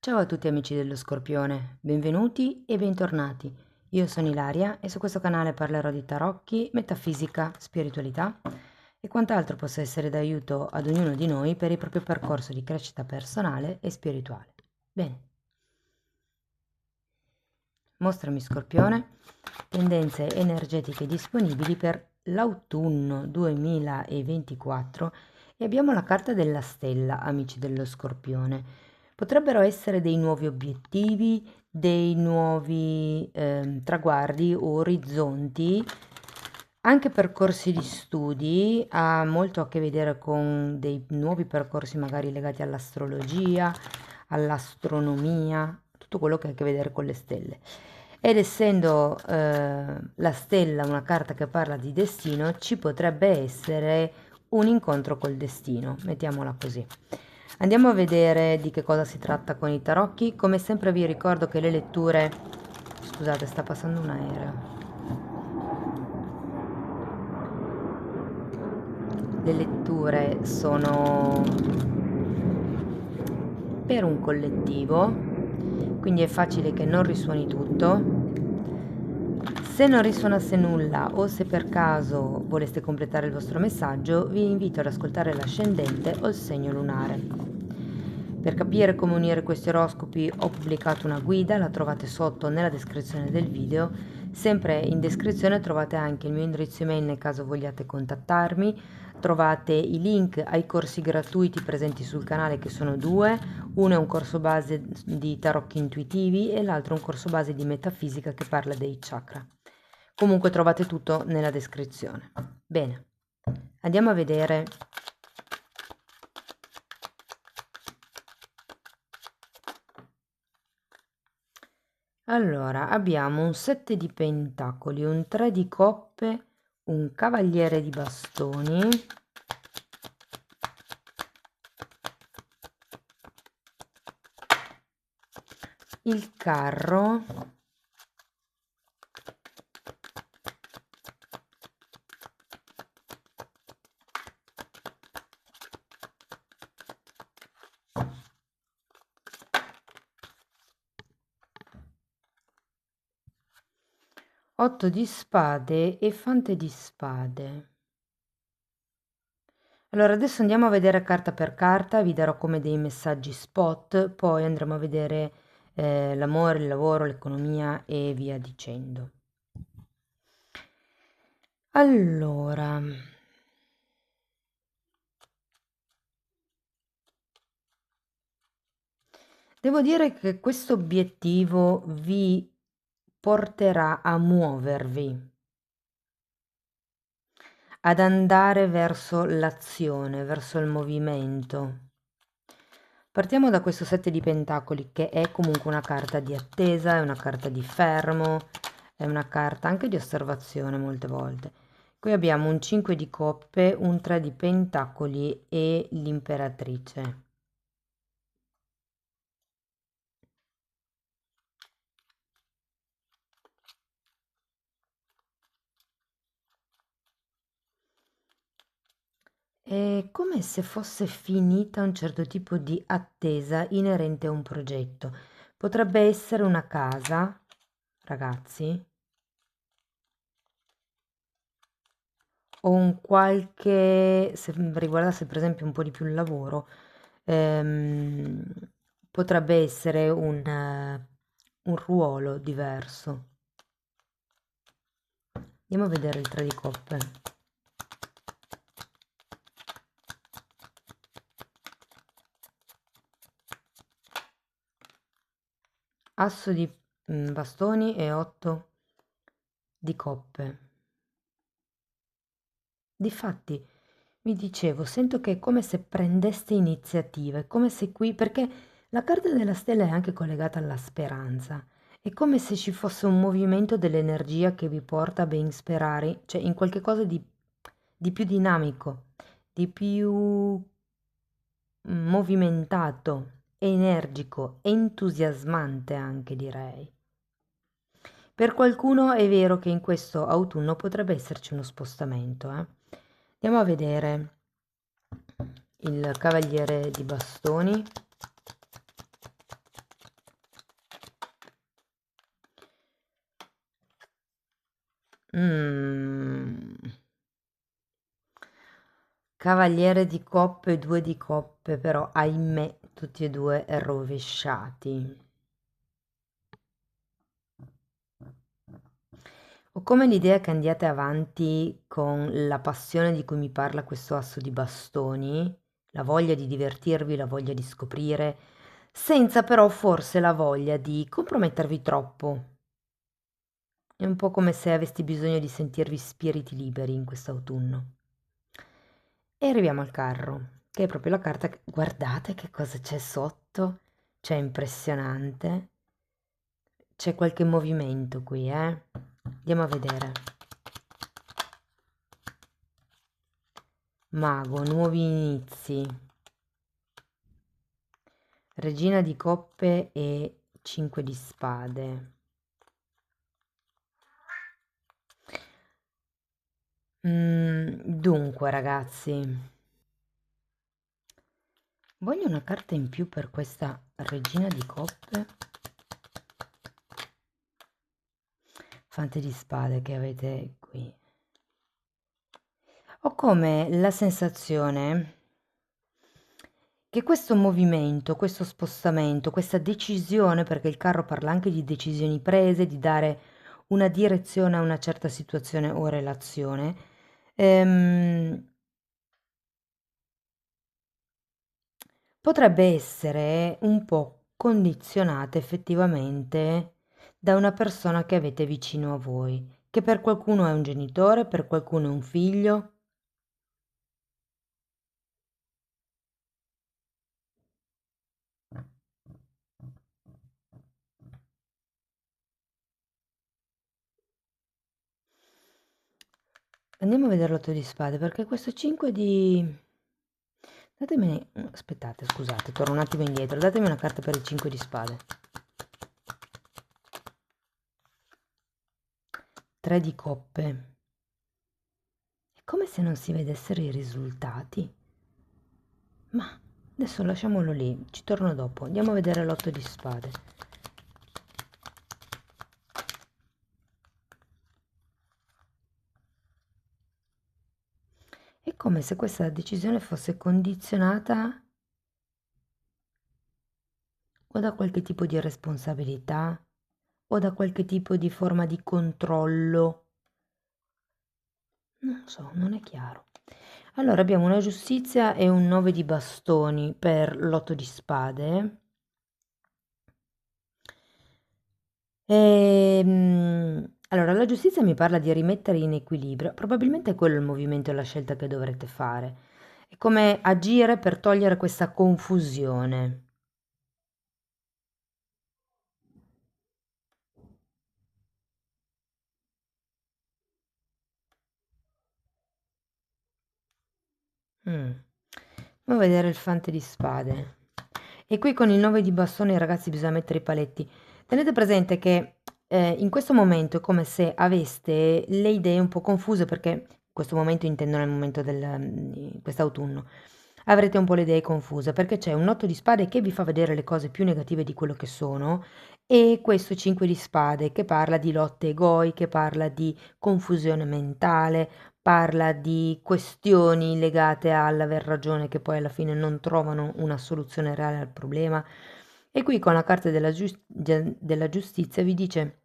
Ciao a tutti amici dello Scorpione, benvenuti e bentornati. Io sono Ilaria e su questo canale parlerò di tarocchi, metafisica, spiritualità e quant'altro possa essere d'aiuto ad ognuno di noi per il proprio percorso di crescita personale e spirituale. Bene, mostrami Scorpione, tendenze energetiche disponibili per l'autunno 2024 e abbiamo la carta della stella, amici dello Scorpione. Potrebbero essere dei nuovi obiettivi, dei nuovi traguardi o orizzonti, anche percorsi di studi, ha molto a che vedere con dei nuovi percorsi magari legati all'astrologia, all'astronomia, tutto quello che ha a che vedere con le stelle. Ed essendo la stella una carta che parla di destino, ci potrebbe essere un incontro col destino, mettiamola così. Andiamo a vedere di che cosa si tratta con i tarocchi. Come sempre vi ricordo che le letture... Scusate, sta passando un aereo. Le letture sono per un collettivo, quindi è facile che non risuoni tutto. Se non risuonasse nulla o se per caso voleste completare il vostro messaggio, vi invito ad ascoltare l'ascendente o il segno lunare. Per capire come unire questi oroscopi ho pubblicato una guida, la trovate sotto nella descrizione del video. Sempre in descrizione trovate anche il mio indirizzo email nel caso vogliate contattarmi. Trovate i link ai corsi gratuiti presenti sul canale, che sono due. Uno è un corso base di tarocchi intuitivi e l'altro è un corso base di metafisica che parla dei chakra. Comunque trovate tutto nella descrizione. Bene, andiamo a vedere. Allora, abbiamo un 7 di pentacoli, un 3 di coppe, un cavaliere di bastoni, il carro, 8 di spade e fante di spade. Allora, adesso andiamo a vedere carta per carta, vi darò come dei messaggi spot, poi andremo a vedere l'amore, il lavoro, l'economia e via dicendo. Allora, devo dire che questo obiettivo vi porterà a muovervi, ad andare verso l'azione, verso il movimento. Partiamo da questo 7 di pentacoli, che è comunque una carta di attesa, è una carta di fermo, è una carta anche di osservazione molte volte. Qui abbiamo un 5 di coppe, un 3 di pentacoli e l'imperatrice. È come se fosse finita un certo tipo di attesa inerente a un progetto. Potrebbe essere una casa, ragazzi, o un qualche, se riguardasse per esempio un po' di più il lavoro, ehm, potrebbe essere un ruolo diverso. Andiamo a vedere il 3 di coppe. Asso di bastoni e 8 di coppe. Difatti, mi dicevo, sento che è come se prendeste iniziativa, è come se qui, perché la carta della stella è anche collegata alla speranza, è come se ci fosse un movimento dell'energia che vi porta a ben sperare, cioè in qualche cosa di più dinamico, di più movimentato, energico, entusiasmante anche direi. Per qualcuno è vero che in questo autunno potrebbe esserci uno spostamento, eh. Andiamo a vedere il cavaliere di bastoni, Mm. Cavaliere di coppe, due di coppe, però ahimè tutti e due rovesciati. Ho come l'idea che andiate avanti con la passione di cui mi parla questo asso di bastoni, la voglia di divertirvi, la voglia di scoprire, senza però forse la voglia di compromettervi troppo. È un po' come se avesti bisogno di sentirvi spiriti liberi in quest'autunno. E arriviamo al carro, che è proprio la carta che... Guardate che cosa c'è sotto, c'è impressionante. C'è qualche movimento qui, eh? Andiamo a vedere. Mago, nuovi inizi. Regina di coppe e 5 di spade. Dunque, ragazzi, voglio una carta in più per questa regina di coppe. Fante di spade che avete qui. Ho come la sensazione che questo movimento, questo spostamento, questa decisione, perché il carro parla anche di decisioni prese, di dare una direzione a una certa situazione o relazione, ehm, potrebbe essere un po' condizionata effettivamente da una persona che avete vicino a voi, che per qualcuno è un genitore, per qualcuno è un figlio. Andiamo a vedere l'otto di spade, perché questo 5 di... Datemi... Aspettate, scusate, torno un attimo indietro. Datemi una carta per il 5 di spade. 3 di coppe. È come se non si vedessero i risultati. Ma adesso lasciamolo lì, ci torno dopo. Andiamo a vedere l'otto di spade. È come se questa decisione fosse condizionata o da qualche tipo di responsabilità o da qualche tipo di forma di controllo. Non so, non è chiaro. Allora abbiamo una giustizia e un 9 di bastoni per l'otto di spade. Allora, la giustizia mi parla di rimettere in equilibrio. Probabilmente è quello il movimento e la scelta che dovrete fare. È come agire per togliere questa confusione. Mm. Andiamo a vedere il fante di spade. E qui con il 9 di bastoni, ragazzi, bisogna mettere i paletti. Tenete presente che in questo momento è come se aveste le idee un po' confuse, perché in questo momento intendo nel momento di quest'autunno. Avrete un po' le idee confuse, perché c'è un 8 di spade che vi fa vedere le cose più negative di quello che sono, e questo 5 di spade che parla di lotte egoiche, parla di confusione mentale, parla di questioni legate all'aver ragione che poi alla fine non trovano una soluzione reale al problema. E qui con la carta della giustizia vi dice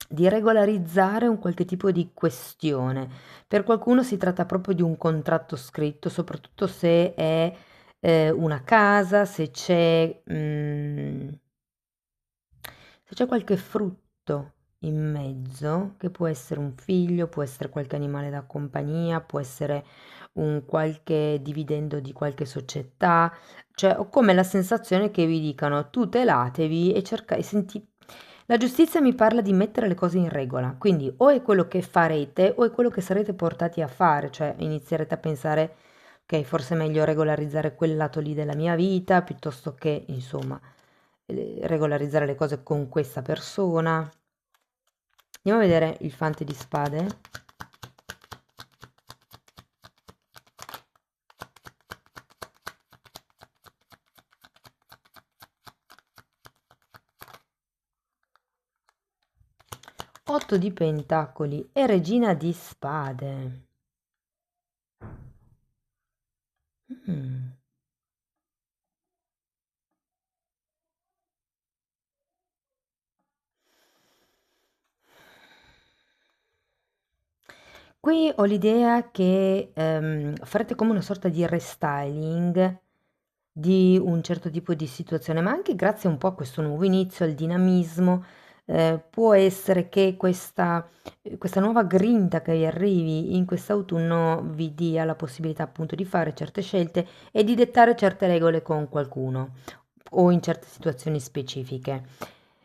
di regolarizzare un qualche tipo di questione. Per qualcuno si tratta proprio di un contratto scritto, soprattutto se è una casa, se c'è qualche frutto in mezzo, che può essere un figlio, può essere qualche animale da compagnia, può essere un qualche dividendo di qualche società, cioè ho come la sensazione che vi dicano tutelatevi e cercate, senti, la giustizia mi parla di mettere le cose in regola, quindi o è quello che farete o è quello che sarete portati a fare, cioè inizierete a pensare, ok, forse è meglio regolarizzare quel lato lì della mia vita piuttosto che, insomma, regolarizzare le cose con questa persona. Andiamo a vedere il fante di spade. 8 di pentacoli e regina di spade. Mm. Qui ho l'idea che farete come una sorta di restyling di un certo tipo di situazione, ma anche grazie un po' a questo nuovo inizio, al dinamismo, può essere che questa nuova grinta che vi arrivi in quest'autunno vi dia la possibilità appunto di fare certe scelte e di dettare certe regole con qualcuno o in certe situazioni specifiche.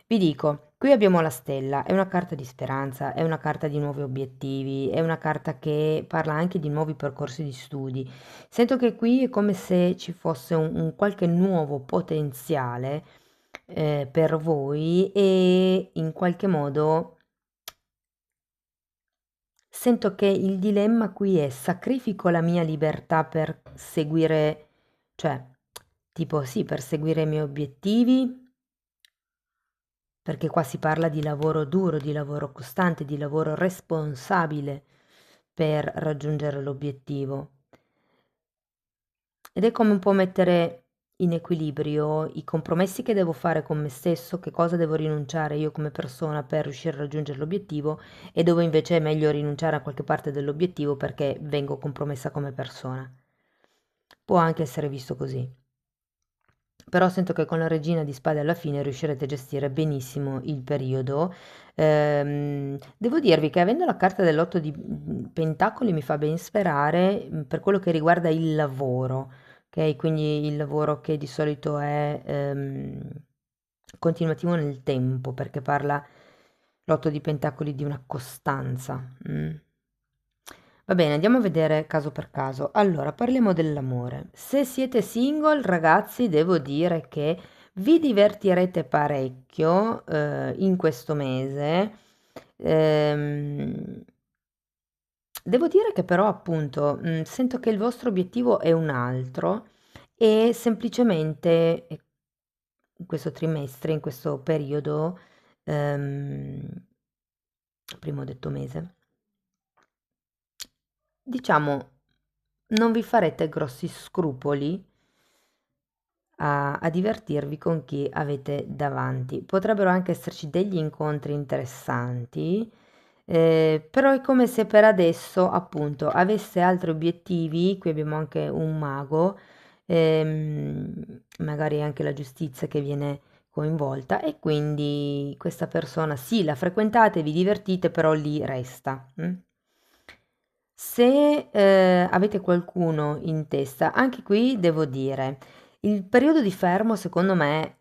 Vi dico, qui abbiamo la stella, è una carta di speranza, è una carta di nuovi obiettivi, è una carta che parla anche di nuovi percorsi di studi. Sento che qui è come se ci fosse un qualche nuovo potenziale per voi e in qualche modo sento che il dilemma qui è sacrifico la mia libertà per seguire, cioè, tipo sì, per seguire i miei obiettivi, perché qua si parla di lavoro duro, di lavoro costante, di lavoro responsabile per raggiungere l'obiettivo. Ed è come un po' mettere in equilibrio i compromessi che devo fare con me stesso, che cosa devo rinunciare io come persona per riuscire a raggiungere l'obiettivo e dove invece è meglio rinunciare a qualche parte dell'obiettivo perché vengo compromessa come persona. Può anche essere visto così. Però sento che con la regina di spade alla fine riuscirete a gestire benissimo il periodo. Devo dirvi che avendo la carta dell'otto di pentacoli mi fa ben sperare per quello che riguarda il lavoro, ok? Quindi il lavoro che di solito è continuativo nel tempo, perché parla l'otto di pentacoli di una costanza. Va bene, andiamo a vedere caso per caso. Allora, parliamo dell'amore. Se siete single, ragazzi, devo dire che vi divertirete parecchio in questo mese. Ehm, Devo dire che però, appunto, sento che il vostro obiettivo è un altro e semplicemente in questo trimestre, in questo periodo, ehm, prima ho detto mese. Diciamo, non vi farete grossi scrupoli a divertirvi con chi avete davanti. Potrebbero anche esserci degli incontri interessanti, però è come se per adesso, appunto, avesse altri obiettivi. Qui abbiamo anche un mago, magari anche la giustizia che viene coinvolta e quindi questa persona sì, la frequentate, vi divertite, però lì resta. Se avete qualcuno in testa, anche qui devo dire, il periodo di fermo secondo me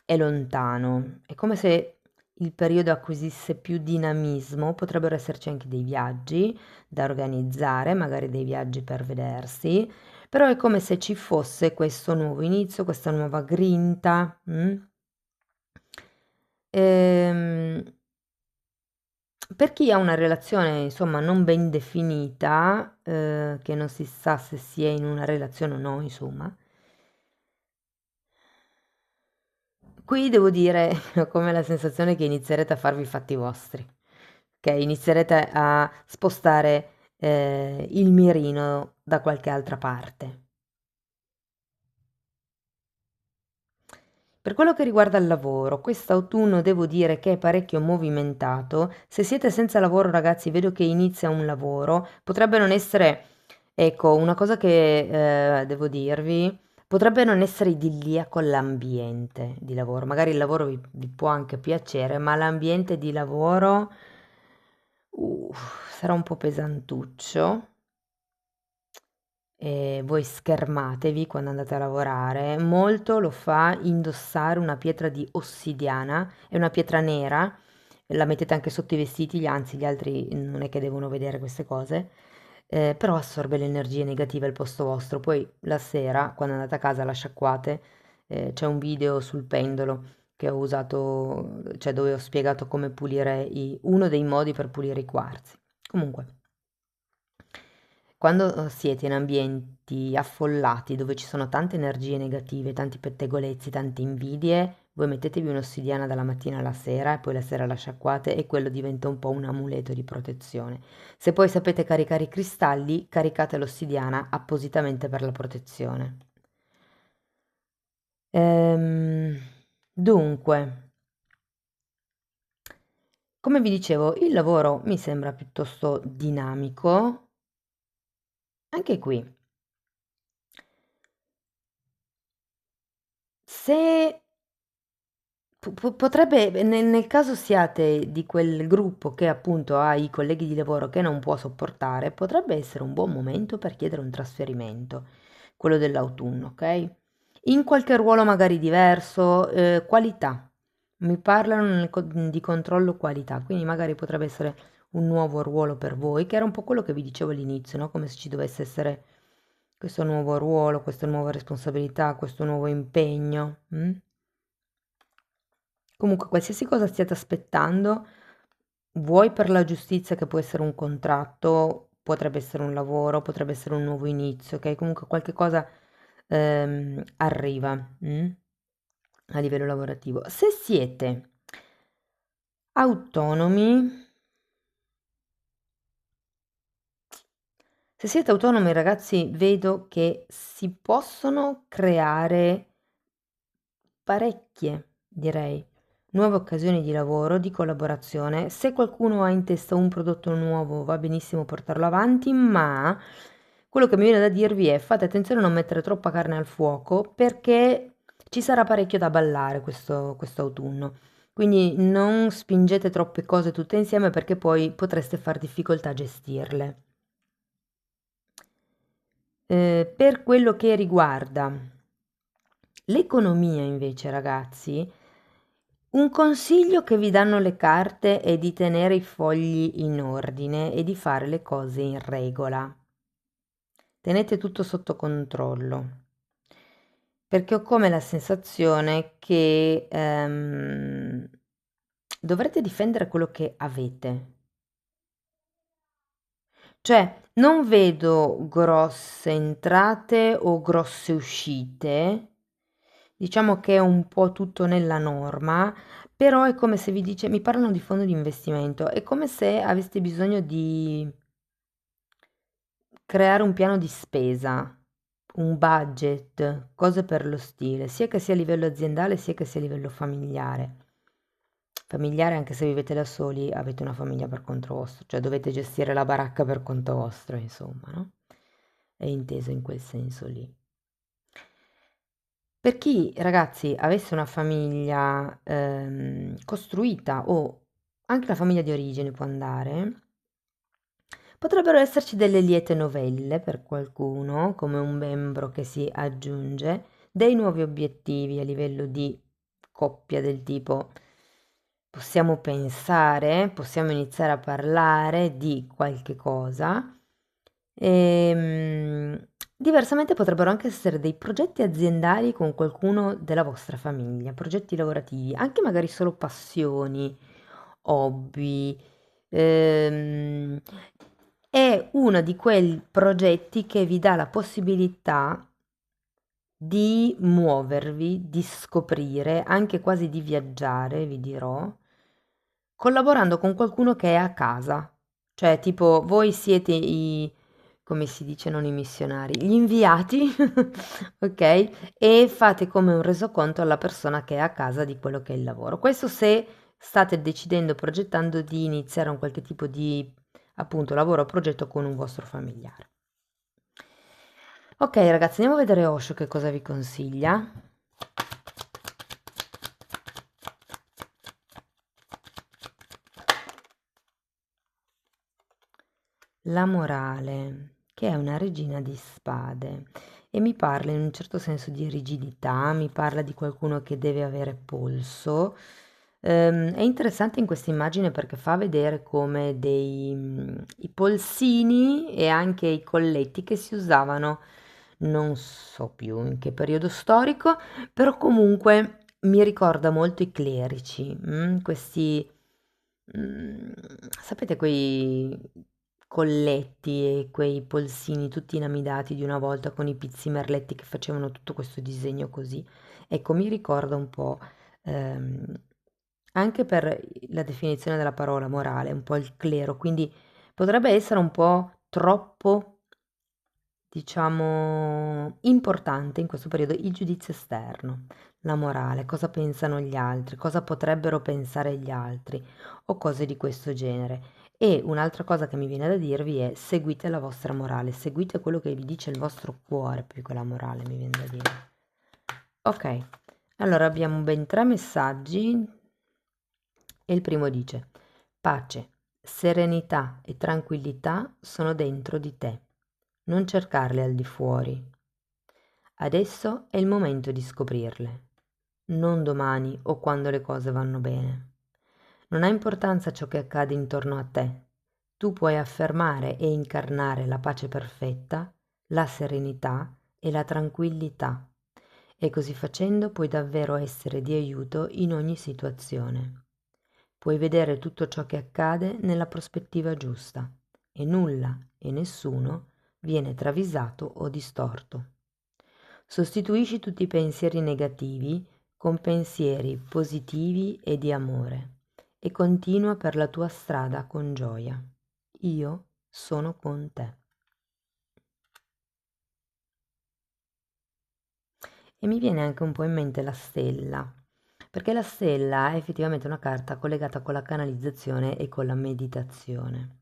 è lontano, è come se il periodo acquisisse più dinamismo, potrebbero esserci anche dei viaggi da organizzare, magari dei viaggi per vedersi, però è come se ci fosse questo nuovo inizio, questa nuova grinta. Ehm, per chi ha una relazione, insomma, non ben definita, che non si sa se si è in una relazione o no, insomma, qui devo dire, ho come la sensazione che inizierete a farvi i fatti vostri, che inizierete a spostare il mirino da qualche altra parte. Per quello che riguarda il lavoro, quest'autunno devo dire che è parecchio movimentato. Se siete senza lavoro, ragazzi, vedo che inizia un lavoro. Potrebbe non essere, ecco, una cosa che devo dirvi, potrebbe non essere idilliaco l'ambiente di lavoro. Magari il lavoro vi può anche piacere, ma l'ambiente di lavoro sarà un po' pesantuccio e voi schermatevi quando andate a lavorare. Molto lo fa indossare una pietra di ossidiana, è una pietra nera, la mettete anche sotto i vestiti, anzi gli altri non è che devono vedere queste cose, però assorbe le energie negative al posto vostro. Poi la sera, quando andate a casa, la sciacquate. C'è un video sul pendolo che ho usato, cioè dove ho spiegato come pulire uno dei modi per pulire i quarzi. Comunque. Quando siete in ambienti affollati dove ci sono tante energie negative, tanti pettegolezzi, tante invidie, voi mettetevi un'ossidiana dalla mattina alla sera e poi la sera la sciacquate e quello diventa un po' un amuleto di protezione. Se poi sapete caricare i cristalli, caricate l'ossidiana appositamente per la protezione. Ehm, dunque, come vi dicevo, il lavoro mi sembra piuttosto dinamico. Anche qui, se potrebbe, nel caso siate di quel gruppo che appunto ha i colleghi di lavoro che non può sopportare, potrebbe essere un buon momento per chiedere un trasferimento, quello dell'autunno, ok? In qualche ruolo magari diverso, qualità. Mi parlano di controllo qualità, quindi magari potrebbe essere un nuovo ruolo per voi, che era un po' quello che vi dicevo all'inizio, no? Come se ci dovesse essere questo nuovo ruolo, questa nuova responsabilità, questo nuovo impegno. Comunque, qualsiasi cosa stiate aspettando, vuoi per la giustizia che può essere un contratto, potrebbe essere un lavoro, potrebbe essere un nuovo inizio, ok? Comunque qualche cosa arriva a livello lavorativo. Se siete autonomi, se siete autonomi ragazzi, vedo che si possono creare parecchie, direi, nuove occasioni di lavoro, di collaborazione. Se qualcuno ha in testa un prodotto nuovo, va benissimo portarlo avanti, ma quello che mi viene da dirvi è fate attenzione a non mettere troppa carne al fuoco perché ci sarà parecchio da ballare questo autunno. Quindi non spingete troppe cose tutte insieme perché poi potreste far difficoltà a gestirle. Per quello che riguarda l'economia invece, ragazzi, un consiglio che vi danno le carte è di tenere i fogli in ordine e di fare le cose in regola. Tenete tutto sotto controllo, perché ho come la sensazione che dovrete difendere quello che avete. Cioè, non vedo grosse entrate o grosse uscite, diciamo che è un po' tutto nella norma, però è come se vi dice, mi parlano di fondo di investimento, è come se aveste bisogno di creare un piano di spesa, un budget, cose per lo stile, sia che sia a livello aziendale sia che sia a livello familiare. Familiare anche se vivete da soli, avete una famiglia per conto vostro, cioè dovete gestire la baracca per conto vostro, insomma, no? È inteso in quel senso lì. Per chi, ragazzi, avesse una famiglia costruita o anche la famiglia di origine può andare, potrebbero esserci delle liete novelle per qualcuno, come un membro che si aggiunge, dei nuovi obiettivi a livello di coppia del tipo possiamo pensare, possiamo iniziare a parlare di qualche cosa. Diversamente potrebbero anche essere dei progetti aziendali con qualcuno della vostra famiglia, progetti lavorativi, anche magari solo passioni, hobby. Ehm, è uno di quei progetti che vi dà la possibilità di muovervi, di scoprire, anche quasi di viaggiare, vi dirò, collaborando con qualcuno che è a casa. Cioè, tipo, voi siete come si dice, non i missionari, gli inviati, ok? E fate come un resoconto alla persona che è a casa di quello che è il lavoro. Questo se state decidendo, progettando di iniziare un qualche tipo di, appunto, lavoro o progetto con un vostro familiare. Ok, ragazzi, andiamo a vedere Osho che cosa vi consiglia. La morale, che è una regina di spade e mi parla in un certo senso di rigidità, mi parla di qualcuno che deve avere polso. È interessante in questa immagine perché fa vedere come i polsini e anche i colletti che si usavano, non so più in che periodo storico, però comunque mi ricorda molto i clerici, questi, sapete, quei colletti e quei polsini tutti inamidati di una volta con i pizzi merletti che facevano tutto questo disegno così. Ecco, mi ricorda un po' anche per la definizione della parola morale, un po' il clero, quindi potrebbe essere un po' troppo, diciamo, importante in questo periodo il giudizio esterno, la morale, cosa pensano gli altri, cosa potrebbero pensare gli altri o cose di questo genere. E un'altra cosa che mi viene da dirvi è: seguite la vostra morale, seguite quello che vi dice il vostro cuore più che la morale, mi viene da dire. Ok, allora abbiamo ben 3 messaggi e il primo dice: pace, serenità e tranquillità sono dentro di te, non cercarle al di fuori. Adesso è il momento di scoprirle, non domani o quando le cose vanno bene. Non ha importanza ciò che accade intorno a te. Tu puoi affermare e incarnare la pace perfetta, la serenità e la tranquillità, e così facendo puoi davvero essere di aiuto in ogni situazione. Puoi vedere tutto ciò che accade nella prospettiva giusta e nulla e nessuno viene travisato o distorto. Sostituisci tutti i pensieri negativi con pensieri positivi e di amore e continua per la tua strada con gioia. Io sono con te. E mi viene anche un po' in mente la stella, perché la stella è effettivamente una carta collegata con la canalizzazione e con la meditazione.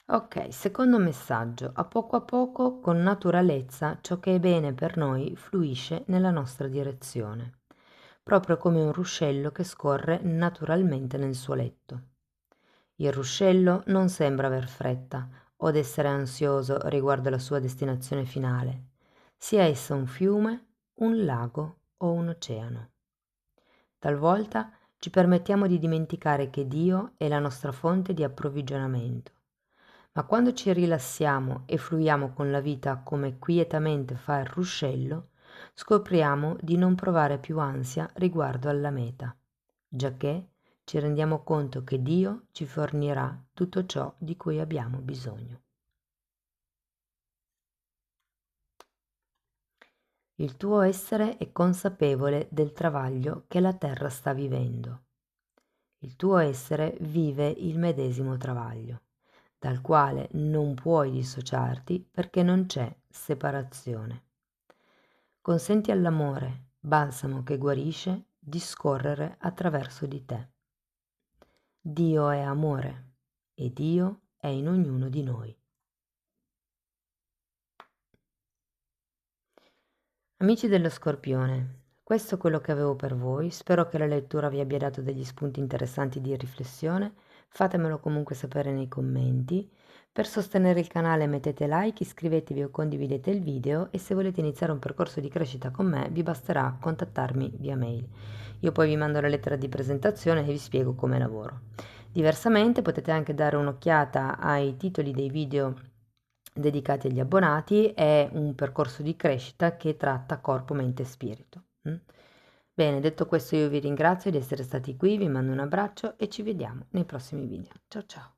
Ok, secondo messaggio: a poco, con naturalezza, ciò che è bene per noi fluisce nella nostra direzione, proprio come un ruscello che scorre naturalmente nel suo letto. Il ruscello non sembra aver fretta o d'essere ansioso riguardo la sua destinazione finale, sia essa un fiume, un lago o un oceano. Talvolta ci permettiamo di dimenticare che Dio è la nostra fonte di approvvigionamento, ma quando ci rilassiamo e fluiamo con la vita come quietamente fa il ruscello, scopriamo di non provare più ansia riguardo alla meta, giacché ci rendiamo conto che Dio ci fornirà tutto ciò di cui abbiamo bisogno. Il tuo essere è consapevole del travaglio che la terra sta vivendo. Il tuo essere vive il medesimo travaglio, dal quale non puoi dissociarti perché non c'è separazione. Consenti all'amore, balsamo che guarisce, di scorrere attraverso di te. Dio è amore e Dio è in ognuno di noi. Amici dello Scorpione, questo è quello che avevo per voi. Spero che la lettura vi abbia dato degli spunti interessanti di riflessione. Fatemelo comunque sapere nei commenti. Per sostenere il canale mettete like, iscrivetevi o condividete il video, e se volete iniziare un percorso di crescita con me vi basterà contattarmi via mail. Io poi vi mando la lettera di presentazione e vi spiego come lavoro. Diversamente potete anche dare un'occhiata ai titoli dei video dedicati agli abbonati. È un percorso di crescita che tratta corpo, mente e spirito. Bene, detto questo io vi ringrazio di essere stati qui, vi mando un abbraccio e ci vediamo nei prossimi video. Ciao ciao!